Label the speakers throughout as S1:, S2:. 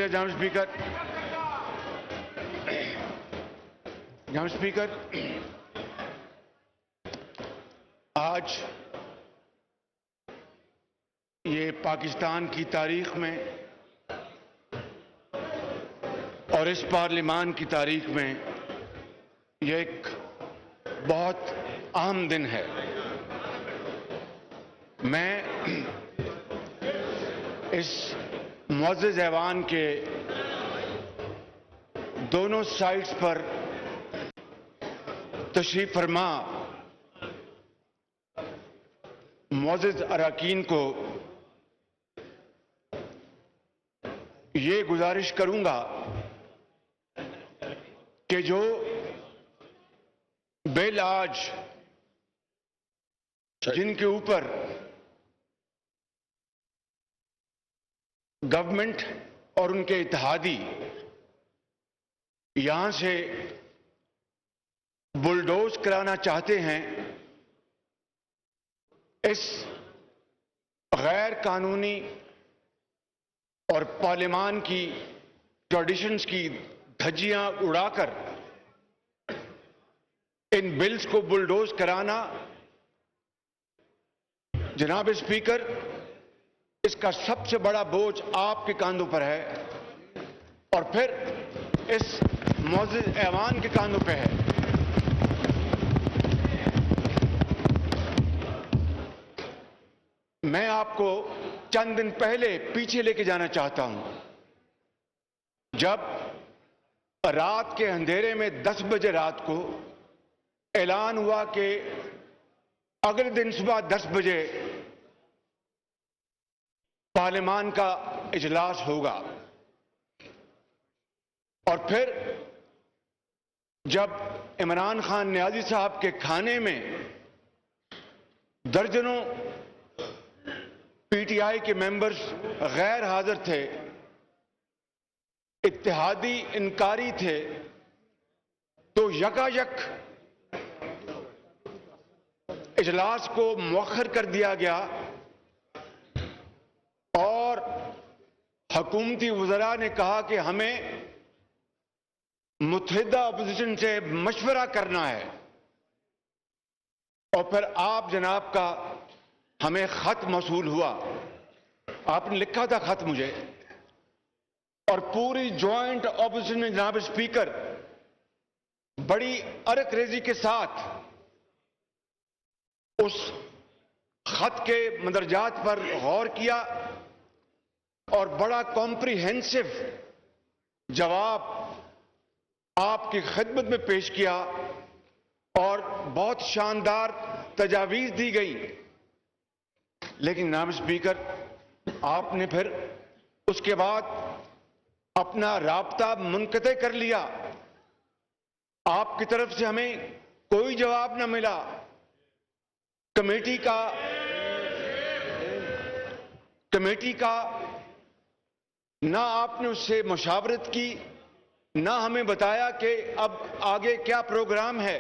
S1: جناب اسپیکر، آج یہ پاکستان کی تاریخ میں اور اس پارلیمان کی تاریخ میں یہ ایک بہت اہم دن ہے۔ میں اس معزز ایوان کے دونوں سائٹس پر تشریف فرما معزز اراکین کو یہ گزارش کروں گا کہ جو بل آج جن کے اوپر گورنمنٹ اور ان کے اتحادی یہاں سے بلڈوز کرانا چاہتے ہیں، اس غیر قانونی اور پارلیمان کی ٹریڈیشنز کی دھجیاں اڑا کر ان بلز کو بلڈوز کرانا، جناب اسپیکر، اس کا سب سے بڑا بوجھ آپ کے کاندھوں پر ہے اور پھر اس معزز ایوان کے کاندھوں پہ ہے۔ میں آپ کو چند دن پہلے پیچھے لے کے جانا چاہتا ہوں، جب رات کے اندھیرے میں 10 بجے رات کو اعلان ہوا کہ اگلے دن صبح 10 بجے پارلیمان کا اجلاس ہوگا، اور پھر جب عمران خان نیازی صاحب کے کھانے میں درجنوں پی ٹی آئی کے ممبرز غیر حاضر تھے، اتحادی انکاری تھے، تو یکایک اجلاس کو مؤخر کر دیا گیا اور حکومتی وزراء نے کہا کہ ہمیں متحدہ اپوزیشن سے مشورہ کرنا ہے، اور پھر آپ جناب کا ہمیں خط موصول ہوا، آپ نے لکھا تھا خط مجھے، اور پوری جوائنٹ اپوزیشن نے جناب اسپیکر بڑی ارک ریزی کے ساتھ اس خط کے مندرجات پر غور کیا اور بڑا کمپریہنسو جواب آپ کی خدمت میں پیش کیا اور بہت شاندار تجاویز دی گئی، لیکن جناب اسپیکر آپ نے پھر اس کے بعد اپنا رابطہ منقطع کر لیا، آپ کی طرف سے ہمیں کوئی جواب نہ ملا، کمیٹی کا نہ آپ نے اس سے مشاورت کی، نہ ہمیں بتایا کہ اب آگے کیا پروگرام ہے۔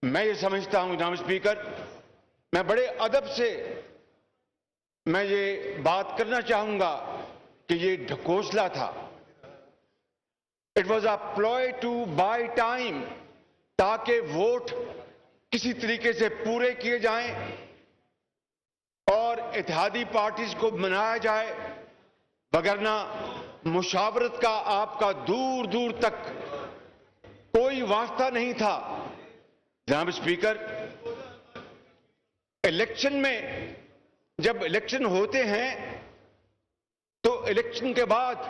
S1: میں یہ سمجھتا ہوں جناب اسپیکر، میں بڑے ادب سے میں یہ بات کرنا چاہوں گا کہ یہ ڈھکوسلا تھا۔ It was a ploy to buy time, تاکہ ووٹ کسی طریقے سے پورے کیے جائیں اور اتحادی پارٹیز کو منایا جائے، وگرنہ مشاورت کا آپ کا دور دور تک کوئی واسطہ نہیں تھا۔ جناب اسپیکر، الیکشن میں جب الیکشن ہوتے ہیں تو الیکشن کے بعد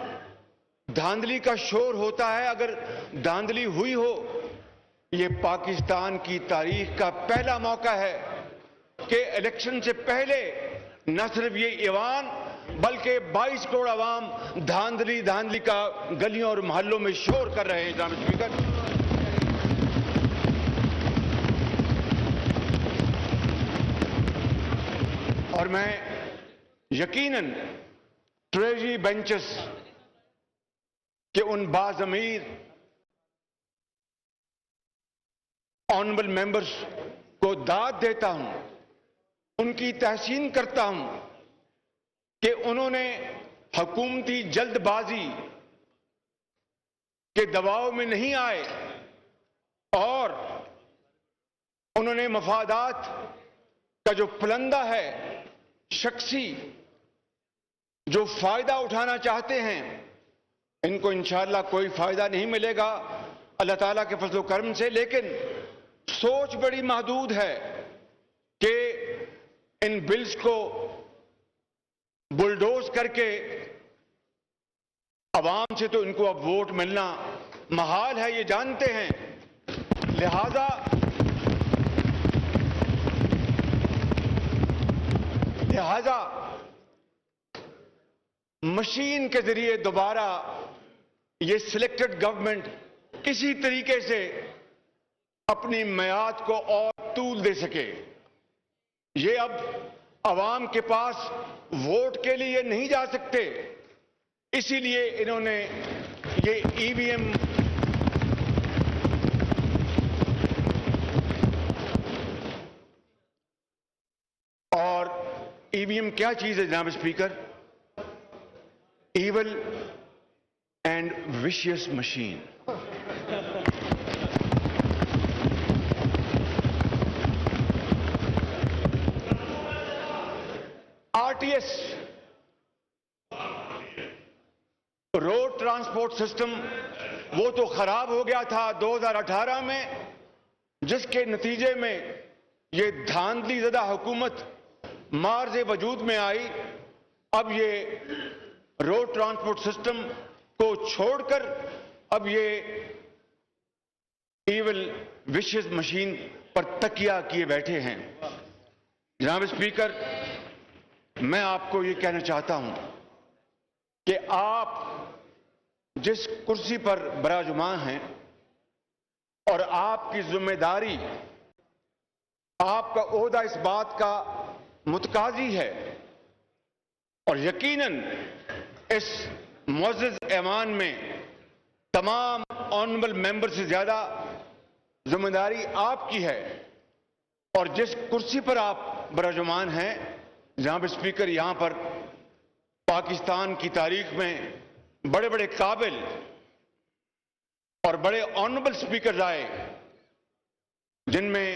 S1: دھاندلی کا شور ہوتا ہے، اگر دھاندلی ہوئی ہو، یہ پاکستان کی تاریخ کا پہلا موقع ہے کہ الیکشن سے پہلے نہ صرف یہ ایوان بلکہ 22 کروڑ عوام دھاندلی کا گلیوں اور محلوں میں شور کر رہے ہیں۔ جناب اسپیکر، اور میں یقیناً ٹریجری بینچز کے ان باضمیر آنریبل ممبرز کو داد دیتا ہوں، ان کی تحسین کرتا ہوں کہ انہوں نے حکومتی جلد بازی کے دباؤ میں نہیں آئے اور انہوں نے مفادات کا جو پلندہ ہے، شخصی جو فائدہ اٹھانا چاہتے ہیں، ان کو انشاءاللہ کوئی فائدہ نہیں ملے گا اللہ تعالیٰ کے فضل و کرم سے، لیکن سوچ بڑی محدود ہے کہ ان بلز کو بلڈوز کر کے عوام سے تو ان کو اب ووٹ ملنا محال ہے، یہ جانتے ہیں، لہذا مشین کے ذریعے دوبارہ یہ سلیکٹڈ گورنمنٹ کسی طریقے سے اپنی میعاد کو اور طول دے سکے۔ یہ اب عوام کے پاس ووٹ کے لیے نہیں جا سکتے، اسی لیے انہوں نے یہ ای وی ایم اور ای وی ایم کیا چیز ہے جناب speaker? Evil and vicious machine. R T S road transport system وہ تو خراب ہو گیا تھا 2018 میں، جس کے نتیجے میں یہ دھاندلی زدہ حکومت مارز وجود میں آئی۔ اب یہ روڈ ٹرانسپورٹ سسٹم کو چھوڑ کر اب یہ ایول وشیس مشین پر تکیہ کیے بیٹھے ہیں۔ جناب اسپیکر، میں آپ کو یہ کہنا چاہتا ہوں کہ آپ جس کرسی پر براجمان ہیں اور آپ کی ذمہ داری، آپ کا عہدہ اس بات کا متقاضی ہے، اور یقیناً اس معزز ایوان میں تمام آنریبل ممبر سے زیادہ ذمہ داری آپ کی ہے، اور جس کرسی پر آپ براجمان ہیں جناب اسپیکر، یہاں پر پاکستان کی تاریخ میں بڑے بڑے قابل اور بڑے آنریبل اسپیکرز آئے، جن میں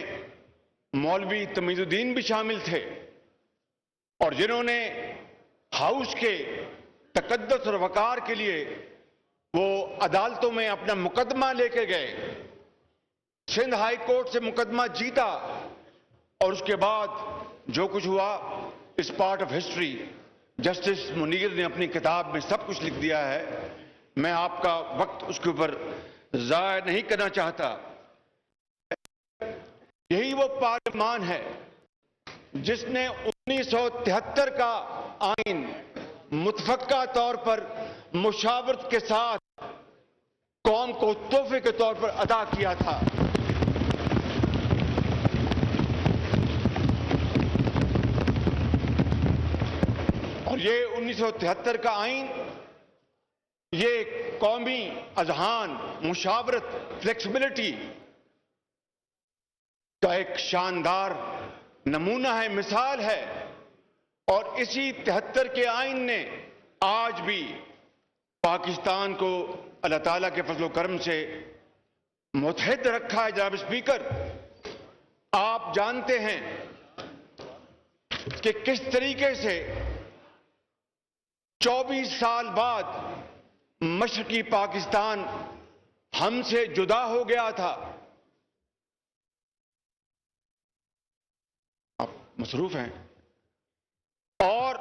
S1: مولوی تمیز الدین بھی شامل تھے، اور جنہوں نے ہاؤس کے تقدس اور وقار کے لیے وہ عدالتوں میں اپنا مقدمہ لے کے گئے، سندھ ہائی کورٹ سے مقدمہ جیتا، اور اس کے بعد جو کچھ ہوا اس part of history. Justice Munir نے اپنی کتاب میں سب کچھ لکھ دیا ہے، میں آپ کا وقت اس کے اوپر ضائع نہیں کرنا چاہتا۔ یہی وہ پارلیمان ہے جس نے 1973 کا آئین متفقہ طور پر مشاورت کے ساتھ قوم کو تحفے کے طور پر عطا کیا تھا۔ اور یہ 1973 کا آئین یہ قومی اذہان، مشاورت، فلیکسیبلٹی کا ایک شاندار نمونہ ہے، مثال ہے، اور اسی 73 کے آئین نے آج بھی پاکستان کو اللہ تعالیٰ کے فضل و کرم سے متحد رکھا ہے۔ جناب اسپیکر، آپ جانتے ہیں کہ کس طریقے سے 24 سال بعد مشرقی پاکستان ہم سے جدا ہو گیا تھا۔ آپ مصروف ہیں، اور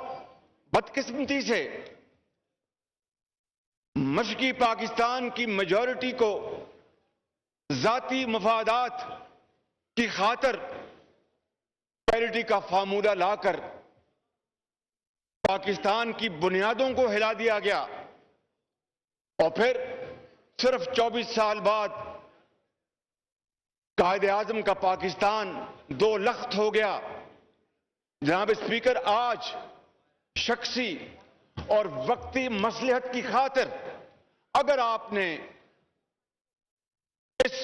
S1: بدقسمتی سے مشرقی پاکستان کی میجورٹی کو ذاتی مفادات کی خاطر پیرٹی کا فارمولہ لا کر پاکستان کی بنیادوں کو ہلا دیا گیا، اور پھر صرف 24 سال بعد قائد اعظم کا پاکستان دو لخت ہو گیا۔ جناب اسپیکر، آج شخصی اور وقتی مصلحت کی خاطر اگر آپ نے اس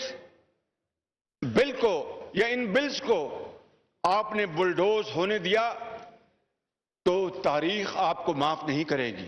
S1: بل کو یا ان بلز کو آپ نے بلڈوز ہونے دیا تو تاریخ آپ کو معاف نہیں کرے گی۔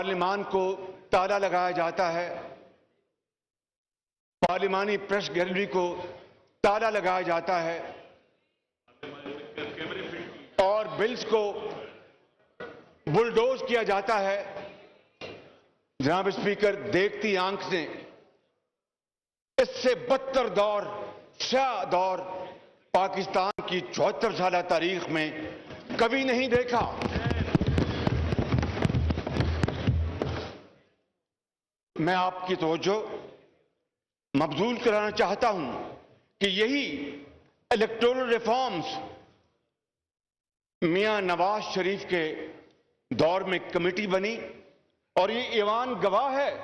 S1: پارلیمان کو تالا لگایا جاتا ہے، پارلیمانی پریس گیلری کو تالا لگایا جاتا ہے اور بلز کو بلڈوز کیا جاتا ہے، جناب اسپیکر دیکھتی آنکھ سے اس سے بدتر دور، سیاہ دور پاکستان کی 74 سالہ تاریخ میں کبھی نہیں دیکھا۔ میں آپ کی توجہ مبذول کرانا چاہتا ہوں کہ یہی الیکٹورل ریفارمز میاں نواز شریف کے دور میں کمیٹی بنی اور یہ ایوان گواہ ہے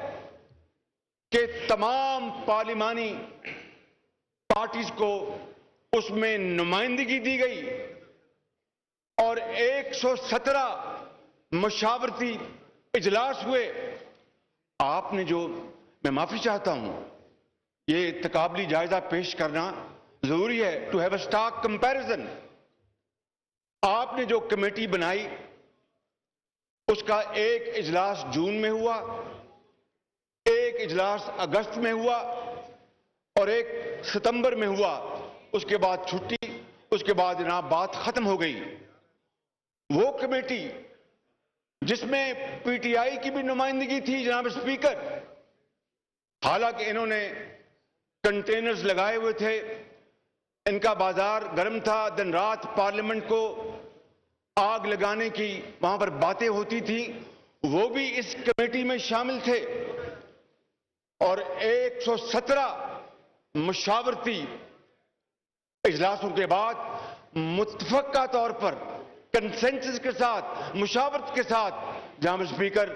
S1: کہ تمام پارلیمانی پارٹیز کو اس میں نمائندگی دی گئی اور 117 مشاورتی اجلاس ہوئے۔ آپ نے جو، میں معافی چاہتا ہوں، یہ تقابلی جائزہ پیش کرنا ضروری ہے، to have a stark comparison. آپ نے جو کمیٹی بنائی اس کا ایک اجلاس جون میں ہوا، ایک اجلاس اگست میں ہوا اور ایک ستمبر میں ہوا، اس کے بعد چھٹی، اس کے بعد جناب بات ختم ہو گئی۔ وہ کمیٹی جس میں پی ٹی آئی کی بھی نمائندگی تھی جناب اسپیکر، حالانکہ انہوں نے کنٹینرز لگائے ہوئے تھے، ان کا بازار گرم تھا، دن رات پارلیمنٹ کو آگ لگانے کی وہاں پر باتیں ہوتی تھیں، وہ بھی اس کمیٹی میں شامل تھے اور 117 مشاورتی اجلاسوں کے بعد متفقہ طور پر کنسنسس کے ساتھ، مشاورت کے ساتھ جناب اسپیکر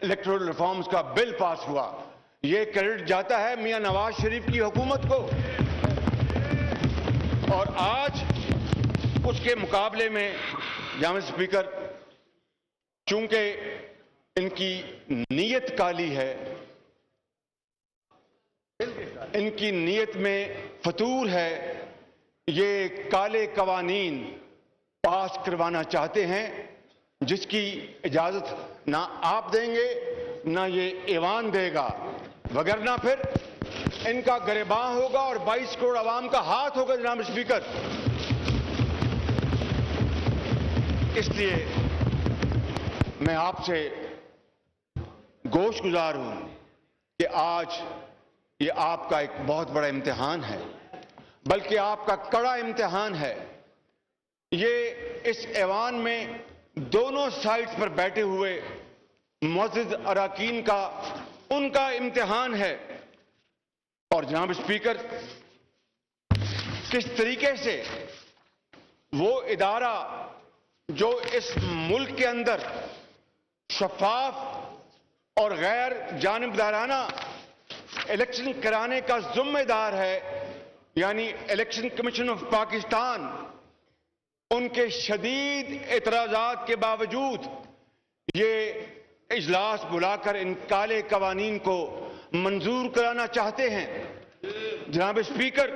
S1: الیکٹورل ریفارمز کا بل پاس ہوا۔ یہ کریڈٹ جاتا ہے میاں نواز شریف کی حکومت کو، اور آج اس کے مقابلے میں جناب اسپیکر چونکہ ان کی نیت کالی ہے، ان کی نیت میں فتور ہے، یہ کالے قوانین پاس کروانا چاہتے ہیں جس کی اجازت نہ آپ دیں گے نہ یہ ایوان دے گا، وگرنہ پھر ان کا گریباں ہوگا اور 22 کروڑ عوام کا ہاتھ ہوگا جناب اسپیکر۔ اس لیے میں آپ سے گوش گزار ہوں کہ آج یہ آپ کا ایک بہت بڑا امتحان ہے، بلکہ آپ کا کڑا امتحان ہے۔ یہ اس ایوان میں دونوں سائڈز پر بیٹھے ہوئے معزز اراکین کا، ان کا امتحان ہے۔ اور جناب اسپیکر، کس طریقے سے وہ ادارہ جو اس ملک کے اندر شفاف اور غیر جانبدارانہ الیکشن کرانے کا ذمہ دار ہے، یعنی الیکشن کمیشن آف پاکستان، ان کے شدید اعتراضات کے باوجود یہ اجلاس بلا کر ان کالے قوانین کو منظور کرانا چاہتے ہیں۔ جناب اسپیکر،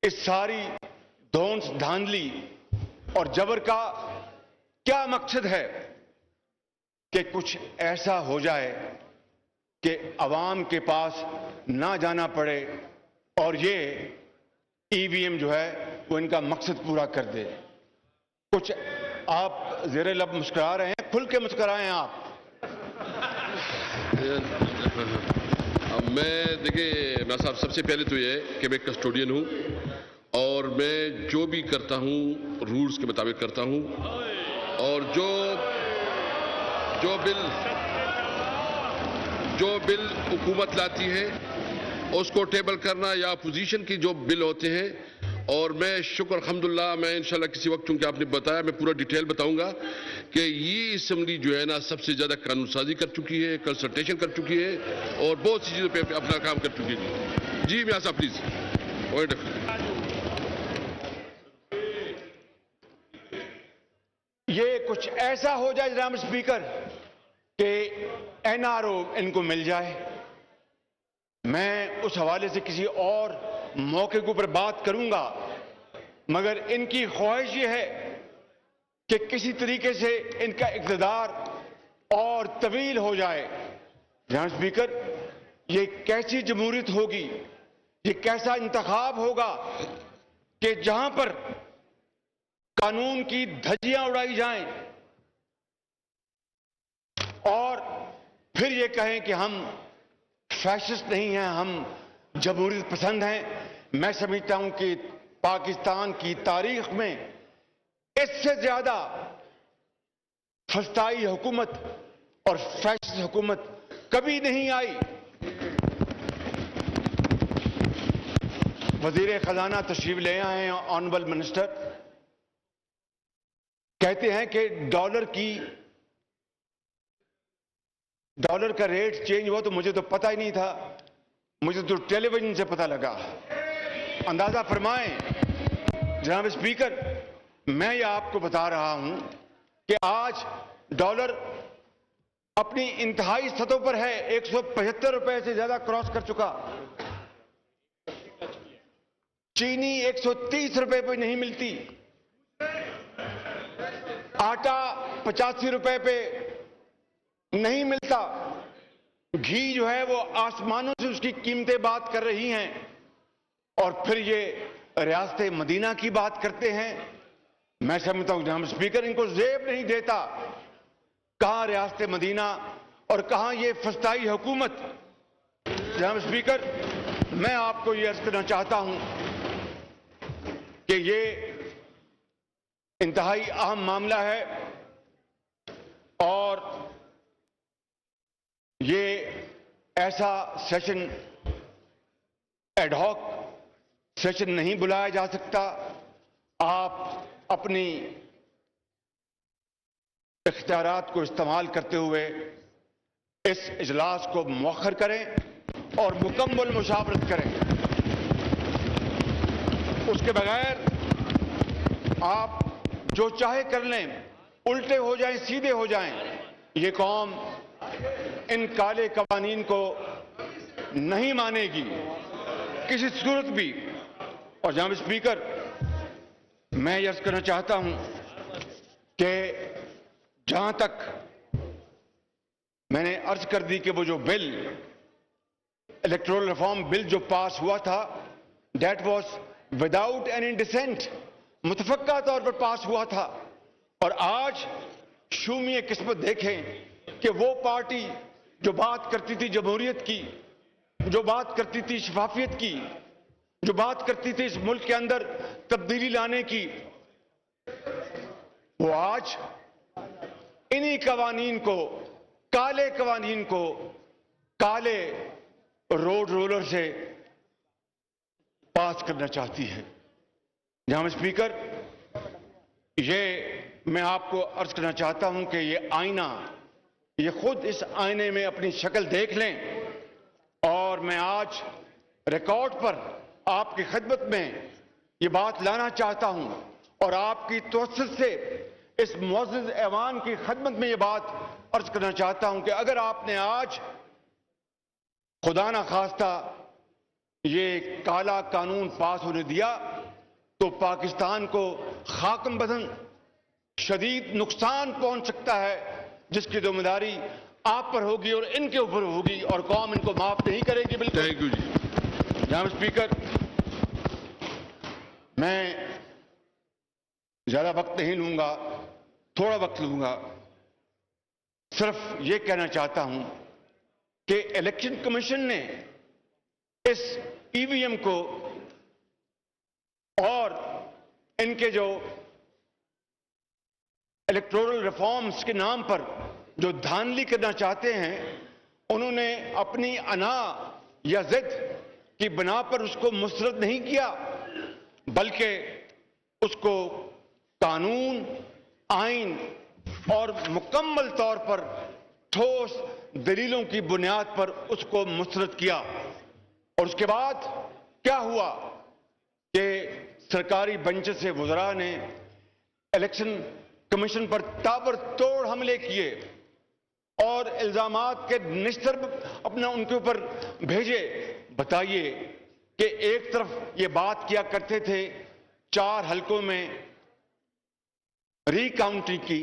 S1: اس ساری دھونس دھاندلی اور جبر کا کیا مقصد ہے؟ کہ کچھ ایسا ہو جائے کہ عوام کے پاس نہ جانا پڑے اور یہ ای وی ایم جو ہے وہ ان کا مقصد پورا کر دے۔ کچھ آپ زیر لب مسکرا رہے ہیں، کھل کے مسکرائیں آپ۔
S2: میں دیکھیں میں صاحب، سب سے پہلے تو یہ ہے کہ میں کسٹوڈین ہوں اور میں جو بھی کرتا ہوں رولز کے مطابق کرتا ہوں، اور جو بل حکومت لاتی ہے اس کو ٹیبل کرنا یا اپوزیشن کی جو بل ہوتے ہیں، اور میں شکر الحمدللہ، میں انشاءاللہ کسی وقت، چونکہ آپ نے بتایا، میں پورا ڈیٹیل بتاؤں گا کہ یہ اسمبلی جو ہے نا سب سے زیادہ قانون سازی کر چکی ہے، کنسلٹیشن کر چکی ہے اور بہت سی چیزوں پہ اپنا کام کر چکی ہے۔ جی میاں صاحب پلیز پوائنٹ۔
S1: یہ کچھ ایسا ہو جائے جناب اسپیکر کہ این آر او ان کو مل جائے، میں اس حوالے سے کسی اور موقع کے اوپر بات کروں گا، مگر ان کی خواہش یہ ہے کہ کسی طریقے سے ان کا اقتدار اور طویل ہو جائے۔ جناب اسپیکر، یہ کیسی جمہوریت ہوگی، یہ کیسا انتخاب ہوگا کہ جہاں پر قانون کی دھجیاں اڑائی جائیں اور پھر یہ کہیں کہ ہم فیشسٹ نہیں ہیں، ہم جمہوریت پسند ہیں۔ میں سمجھتا ہوں کہ پاکستان کی تاریخ میں اس سے زیادہ فسطائی حکومت اور فیشسٹ حکومت کبھی نہیں آئی۔ وزیر خزانہ تشریف لے آئے ہیں، آنریبل منسٹر، کہتے ہیں کہ ڈالر کا ریٹ چینج ہوا، تو مجھے تو پتہ ہی نہیں تھا، مجھے تو ٹیلی ویژن سے پتہ لگا۔ اندازہ فرمائیں جناب اسپیکر، میں یہ آپ کو بتا رہا ہوں کہ آج ڈالر اپنی انتہائی سطح پر ہے، 175 روپے سے زیادہ کراس کر چکا۔ چینی 130 روپے پہ نہیں ملتی، آٹا 85 روپے پہ نہیں ملتا، گھی جو ہے وہ آسمانوں سے اس کی قیمتیں بات کر رہی ہیں، اور پھر یہ ریاست مدینہ کی بات کرتے ہیں۔ میں سمجھتا ہوں جناب اسپیکر، ان کو زیب نہیں دیتا، کہاں ریاست مدینہ اور کہاں یہ فسطائی حکومت۔ جناب اسپیکر، میں آپ کو یہ عرض کرنا چاہتا ہوں کہ یہ انتہائی اہم معاملہ ہے، اور یہ ایسا سیشن ایڈ ہاک سیشن نہیں بلایا جا سکتا۔ آپ اپنی اختیارات کو استعمال کرتے ہوئے اس اجلاس کو مؤخر کریں اور مکمل مشاورت کریں۔ اس کے بغیر آپ جو چاہے کر لیں، الٹے ہو جائیں، سیدھے ہو جائیں، یہ قوم ان کالے قوانین کو نہیں مانے گی کسی صورت بھی۔ اور جناب اسپیکر، میں یہ عرض کرنا چاہتا ہوں کہ جہاں تک میں نے عرض کر دی کہ وہ جو بل، الیکٹورل ریفارم بل جو پاس ہوا تھا، that was without any dissent, متفقہ طور پر پاس ہوا تھا۔ اور آج شومیہ قسمت دیکھیں کہ وہ پارٹی جو بات کرتی تھی جمہوریت کی، جو بات کرتی تھی شفافیت کی، جو بات کرتی تھی اس ملک کے اندر تبدیلی لانے کی، وہ آج انہی قوانین کو، کالے قوانین کو، کالے روڈ رولر سے پاس کرنا چاہتی ہے۔ جناب اسپیکر، یہ میں آپ کو عرض کرنا چاہتا ہوں کہ یہ آئینہ، یہ خود اس آئینے میں اپنی شکل دیکھ لیں، اور میں آج ریکارڈ پر آپ کی خدمت میں یہ بات لانا چاہتا ہوں، اور آپ کی توسط سے اس معزز ایوان کی خدمت میں یہ بات عرض کرنا چاہتا ہوں کہ اگر آپ نے آج خدا نخواستہ یہ کالا قانون پاس ہونے دیا، تو پاکستان کو خاکم بدن شدید نقصان پہنچ سکتا ہے، جس کی ذمہ داری آپ پر ہوگی اور ان کے اوپر ہوگی، اور قوم ان کو معاف نہیں کرے گی۔ بالکل۔
S2: تھینک یو جی۔
S1: جناب اسپیکر، میں زیادہ وقت نہیں لوں گا، تھوڑا وقت لوں گا۔ صرف یہ کہنا چاہتا ہوں کہ الیکشن کمیشن نے اس ای وی ایم کو اور ان کے جو الیکٹورل ریفارمز کے نام پر جو دھاندلی کرنا چاہتے ہیں، انہوں نے اپنی انا یا ضد کی بنا پر اس کو مسترد نہیں کیا، بلکہ اس کو قانون، آئین اور مکمل طور پر ٹھوس دلیلوں کی بنیاد پر اس کو مسترد کیا۔ اور اس کے بعد کیا ہوا کہ سرکاری بنچ سے وزراء نے الیکشن کمیشن پر تابڑتوڑ حملے کیے اور الزامات کے نشتر اپنا ان کے اوپر بھیجے۔ بتائیے کہ ایک طرف یہ بات کیا کرتے تھے 4 حلقوں میں ری کاؤنٹنگ کی،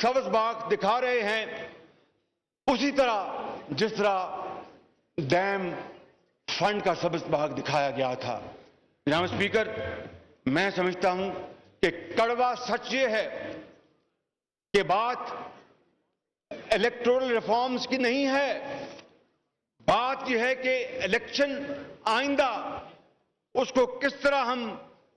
S1: سبز باغ دکھا رہے ہیں اسی طرح جس طرح ڈیم فنڈ کا سبز باغ دکھایا گیا تھا۔ جناب اسپیکر، میں سمجھتا ہوں کہ کڑوا سچ یہ ہے کہ بات الیکٹورل ریفارمز کی نہیں ہے، بات یہ ہے کہ الیکشن آئندہ اس کو کس طرح ہم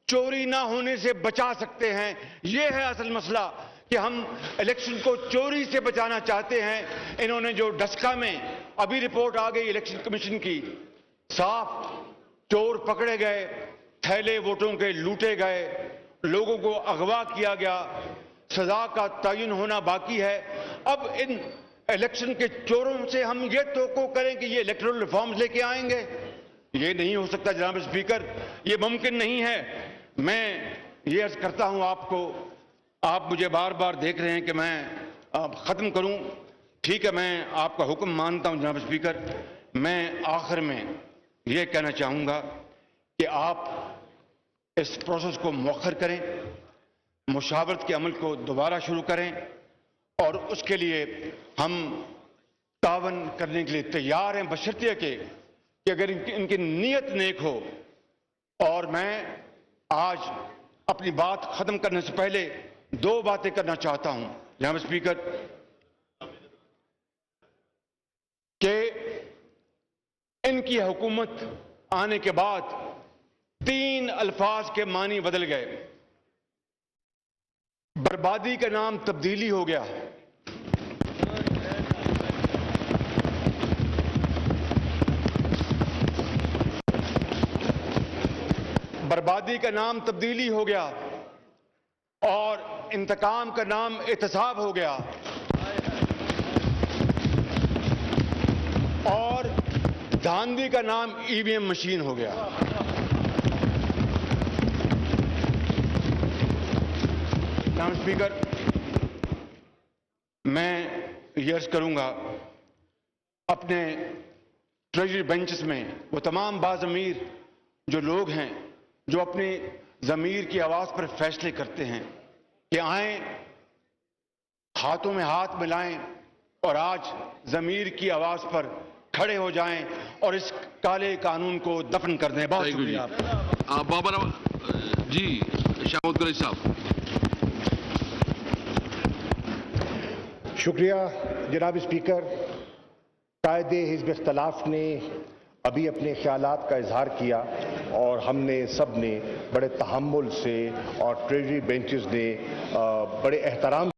S1: چوری نہ ہونے سے بچا سکتے ہیں۔ یہ ہے اصل مسئلہ کہ ہم الیکشن کو چوری سے بچانا چاہتے ہیں۔ انہوں نے جو ڈسکا میں ابھی رپورٹ آ گئی الیکشن کمیشن کی، صاف چور پکڑے گئے، تھیلے ووٹوں کے لوٹے گئے، لوگوں کو اغوا کیا گیا، سزا کا تعین ہونا باقی ہے۔ اب ان الیکشن کے چوروں سے ہم یہ توقع کریں کہ یہ الیکٹورل ریفارمز لے کے آئیں گے، یہ نہیں ہو سکتا جناب اسپیکر، یہ ممکن نہیں ہے۔ میں یہ عرض کرتا ہوں آپ کو، آپ مجھے بار بار دیکھ رہے ہیں کہ میں ختم کروں، ٹھیک ہے، میں آپ کا حکم مانتا ہوں جناب اسپیکر۔ میں آخر میں یہ کہنا چاہوں گا کہ آپ اس پروسیس کو مؤخر کریں، مشاورت کے عمل کو دوبارہ شروع کریں، اور اس کے لیے ہم تعاون کرنے کے لیے تیار ہیں، بشرطیہ کہ اگر ان کی نیت نیک ہو۔ اور میں آج اپنی بات ختم کرنے سے پہلے دو باتیں کرنا چاہتا ہوں جناب اسپیکر، کہ ان کی حکومت آنے کے بعد 3 الفاظ کے معنی بدل گئے۔ بربادی کا نام تبدیلی ہو گیا، بربادی کا نام تبدیلی ہو گیا، اور انتقام کا نام احتساب ہو گیا، اور دھاندلی کا نام EVM مشین ہو گیا۔ جناب اسپیکر، میں یہ عرض کروں گا اپنے ٹریجری بینچز میں وہ تمام باضمیر جو لوگ ہیں جو اپنی ضمیر کی آواز پر فیصلے کرتے ہیں کہ آئیں، ہاتھوں میں ہاتھ ملائیں اور آج ضمیر کی آواز پر کھڑے ہو جائیں اور اس کالے قانون کو دفن کر دیں۔ بہت شکریہ آپ
S2: بابر جی، شاہد قریشی صاحب۔
S3: شکریہ جناب اسپیکر۔ قائد حزب اختلاف نے ابھی اپنے خیالات کا اظہار کیا، اور ہم نے سب نے بڑے تحمل سے اور ٹریجری بینچز نے بڑے احترام